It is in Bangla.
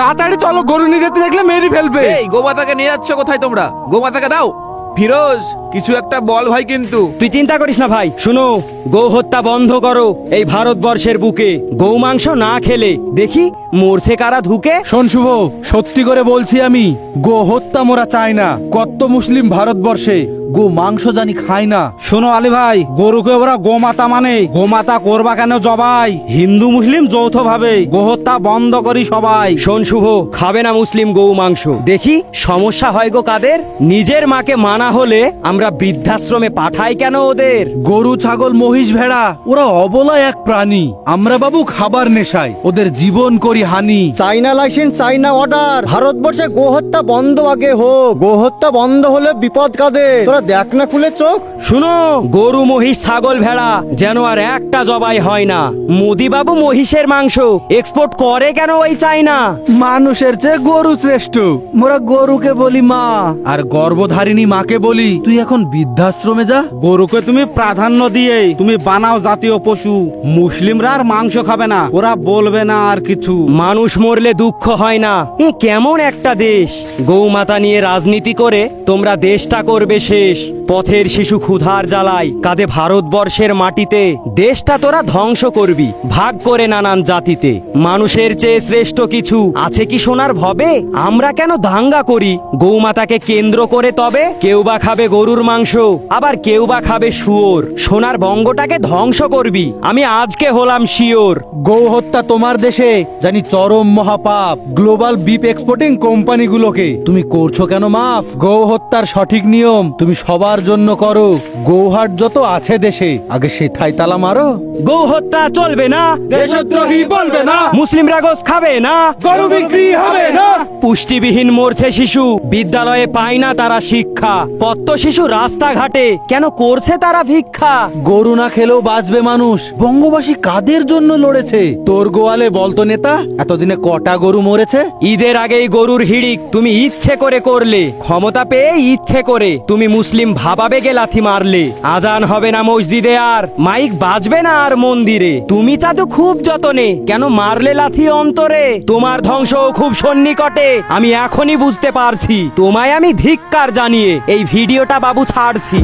তাড়াতাড়ি চলো, গরু নিয়ে যেতে দেখলে মেরে ফেলবে। এই গোমাতাকে নিয়ে যাচ্ছ কোথায় তোমরা? গোমাতাকে দাও। ফিরোজ, কিছু একটা বল ভাই। কিন্তু তুই চিন্তা করিস না ভাই, শুনো, গো হত্যা বন্ধ করো এই ভারতবর্ষের বুকে। গৌ মাংস না খেলে দেখি মরছে কারা ধুকে। শোন শুভ, সত্যি করে বলছি আমি, গো হত্যা মোরা চাই না। কত মুসলিম ভারতবর্ষে গো মাংস জানি খায় না। শোনো আলী ভাই, গরুকে ওরা গোমাতা মানে, গোমাতা করবা কেন জবাই? হিন্দু মুসলিম যৌথ ভাবে গোহত্যা বন্ধ করি সবাই। শোন শুভ, খাবে না মুসলিম গৌ মাংস। দেখি সমস্যা হয় গো কাদের? নিজের মাকে মানা হলে আমরা বৃদ্ধাশ্রমে পাঠাই কেন ওদের? গরু ছাগল মহিষ ভেড়া ওরা অবলা এক প্রাণী। আমরা বাবু খাবার নেশায় ওদের জীবন করি হানি। চাইনা লাইসেন্স, চাইনা অর্ডার, ভারতবর্ষে গোহত্যা বন্ধ আগে হোক। গোহত্যা বন্ধ হলে বিপদ কাদের? তোরা দেখ না খুলে চোখ। শুনো, গরু মহিষ ছাগল ভেড়া যেন আর একটা জবাই হয় না। মোদি বাবু মহিষের মাংস এক্সপোর্ট করে কেন ওই চাইনা? মানুষের চেয়ে গরু শ্রেষ্ঠ। মোরা গরুকে বলি মা, আর গর্ভধারিণী মাকে বলি তুই এখন বৃদ্ধাশ্রমে যা। গরুকে তুমি প্রাধান্য দিয়ে তুমি বানাও জাতীয় পশু। মুসলিমরা আর মাংস খাবে না, ওরা বলবে না আর কিছু। মানুষ মরলে দুঃখ হয় না, এ কেমন একটা দেশ? গৌমাতা নিয়ে রাজনীতি করে তোমরা দেশটা করবে শেষ। পথের শিশু ক্ষুধার জ্বালায় কাঁদে ভারতবর্ষের মাটিতে। দেশটা তোরা ধ্বংস করবি ভাগ করে নানান জাতিতে। মানুষের চেয়ে শ্রেষ্ঠ কিছু আছে কি সোনার ভবে? আমরা কেন দাঙ্গা করি গৌমাতাকে কেন্দ্র করে? তবে কেউ বা খাবে গরুর মাংস, আবার কেউ বা খাবে শুয়োর। সোনার বঙ্গটাকে ধ্বংস করবি, আমি আজকে হলাম শিওর। গৌ হত্যা তোমার দেশে জানি চরম মহাপাপ। গ্লোবাল বিপ এক্সপোর্টিং কোম্পানিগুলোকে তুমি করছো কেন মাফ? গৌ হত্যার সঠিক নিয়ম তুমি সবার জন্য করো। গৌহাট যত আছে দেশে আগে সেথায় তালা মারো। গৌ হত্যা চলবে না, দেশদ্রোহী বলবে না, মুসলিমরা গোস খাবে না, গরু বিক্রি হবে না। পুষ্টিবিহীন মরছে শিশু, বিদ্যালয়ে পায় না তারা শিক্ষা। কত শিশু রাস্তাঘাটে কেন করছে তারা ভিক্ষা? গরু না খেলেও বাঁচবে মানুষ। বঙ্গবাসী কাদের জন্য লড়েছে? তোর গোয়ালে বলতো নেতা, এতদিনে কটা গরু মরেছে? ঈদের আগেই গরুর হিড়িক তুমি ইচ্ছে করে করলে। ক্ষমতা পেয়ে ইচ্ছে করে তুমি মুসলিম ভাবাবেগে লাথি মারলে। আজান হবে না মসজিদে আর, মাইক বাজবে না আর মন্দিরে। তুমি চাঁদু খুব যতনে, কেন মারলে লাথি অন্তরে? তোমার ধ্বংস খুব সন্নিকটে, আমি এখনই বুঝতে পারছি। তোমায় আমি ধিক্কার জানিয়ে এই ভিডিওটা বাবু ছাড়ছি।